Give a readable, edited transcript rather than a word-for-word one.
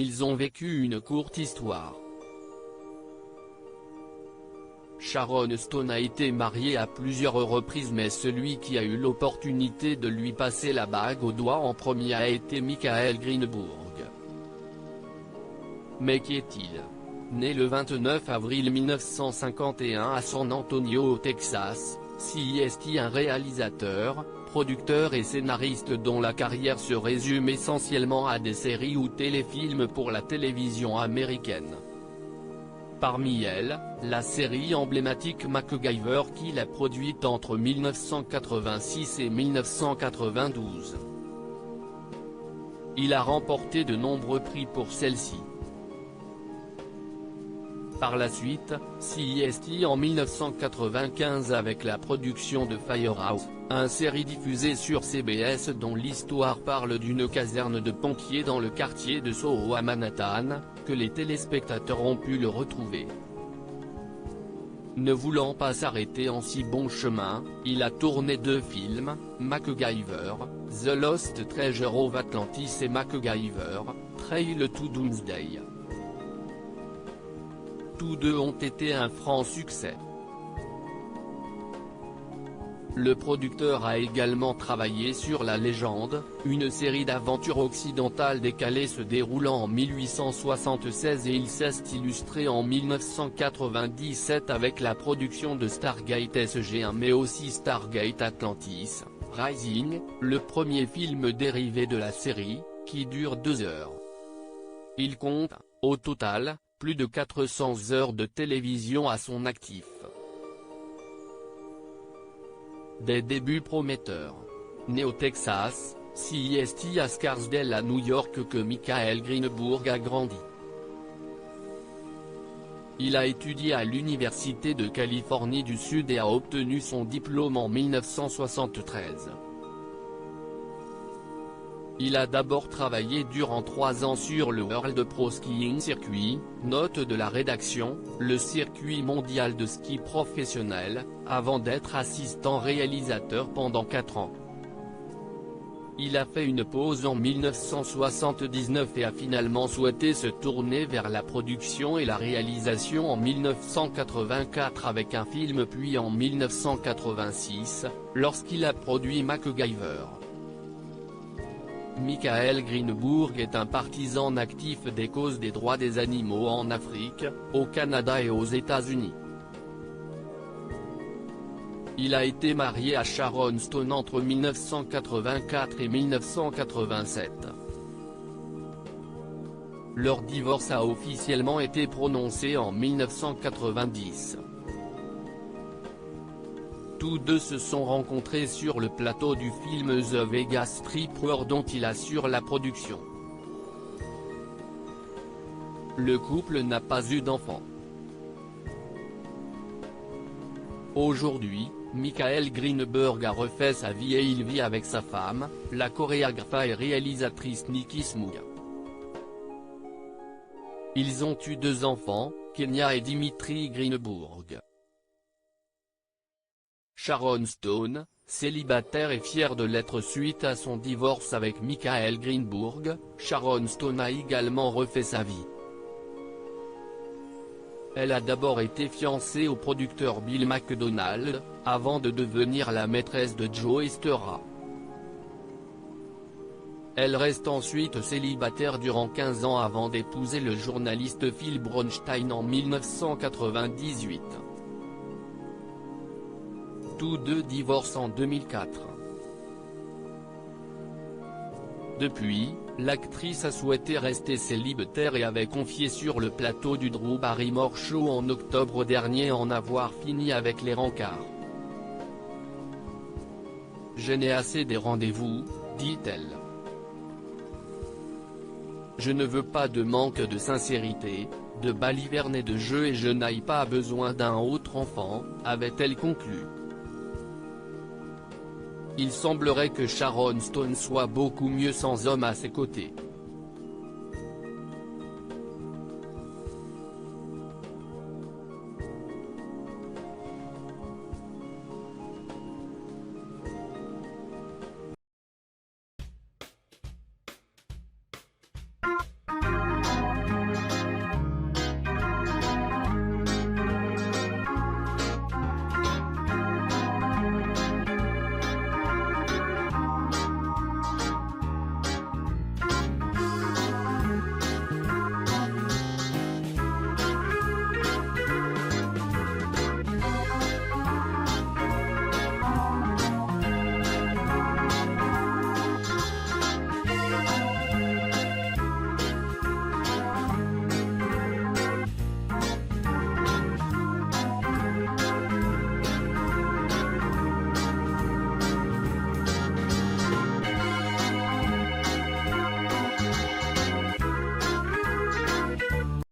ils ont vécu une courte histoire. Sharon Stone a été mariée à plusieurs reprises, mais celui qui a eu l'opportunité de lui passer la bague au doigt en premier a été Michael Greenburg. Mais qui est-il? Né le 29 avril 1951 à San Antonio au Texas, c'est un réalisateur, producteur et scénariste dont la carrière se résume essentiellement à des séries ou téléfilms pour la télévision américaine. Parmi elles, la série emblématique MacGyver qu'il a produite entre 1986 et 1992. Il a remporté de nombreux prix pour celle-ci. Par la suite, c'est en 1995 avec la production de Firehouse, une série diffusée sur CBS dont l'histoire parle d'une caserne de pompiers dans le quartier de Soho à Manhattan, que les téléspectateurs ont pu le retrouver. Ne voulant pas s'arrêter en si bon chemin, il a tourné 2 films, MacGyver, The Lost Treasure of Atlantis et MacGyver, Trail to Doomsday. Tous deux ont été un franc succès. Le producteur a également travaillé sur La Légende, une série d'aventures occidentales décalées se déroulant en 1876 et il s'est illustré en 1997 avec la production de Stargate SG-1 mais aussi Stargate Atlantis, Rising, le premier film dérivé de la série, qui dure 2 heures. Il compte, au total, plus de 400 heures de télévision à son actif. Des débuts prometteurs. Né au Texas, c'est à Scarsdale à New York que Michael Greenburg a grandi. Il a étudié à l'Université de Californie du Sud et a obtenu son diplôme en 1973. Il a d'abord travaillé durant 3 ans sur le World Pro Skiing Circuit, note de la rédaction, le circuit mondial de ski professionnel, avant d'être assistant réalisateur pendant 4 ans. Il a fait une pause en 1979 et a finalement souhaité se tourner vers la production et la réalisation en 1984 avec un film puis en 1986, lorsqu'il a produit MacGyver. Michael Greenburg est un partisan actif des causes des droits des animaux en Afrique, au Canada et aux États-Unis. Il a été marié à Sharon Stone entre 1984 et 1987. Leur divorce a officiellement été prononcé en 1990. Tous deux se sont rencontrés sur le plateau du film The Vegas Stripper dont il assure la production. Le couple n'a pas eu d'enfant. Aujourd'hui, Michael Greenburg a refait sa vie et il vit avec sa femme, la chorégraphe et réalisatrice Nikki Smoog. Ils ont eu 2 enfants, Kenya et Dimitri Greenburg. Sharon Stone, célibataire et fière de l'être suite à son divorce avec Michael Greenburg, Sharon Stone a également refait sa vie. Elle a d'abord été fiancée au producteur Bill McDonald, avant de devenir la maîtresse de Joe Estera. Elle reste ensuite célibataire durant 15 ans avant d'épouser le journaliste Phil Bronstein en 1998. Tous deux divorcent en 2004. Depuis, l'actrice a souhaité rester célibataire et avait confié sur le plateau du Drew Barrymore Show en octobre dernier en avoir fini avec les rencarts. « Je n'ai assez des rendez-vous », dit-elle. « Je ne veux pas de manque de sincérité, de balivernes et de jeu et je n'ai pas besoin d'un autre enfant », avait-elle conclu. Il semblerait que Sharon Stone soit beaucoup mieux sans homme à ses côtés.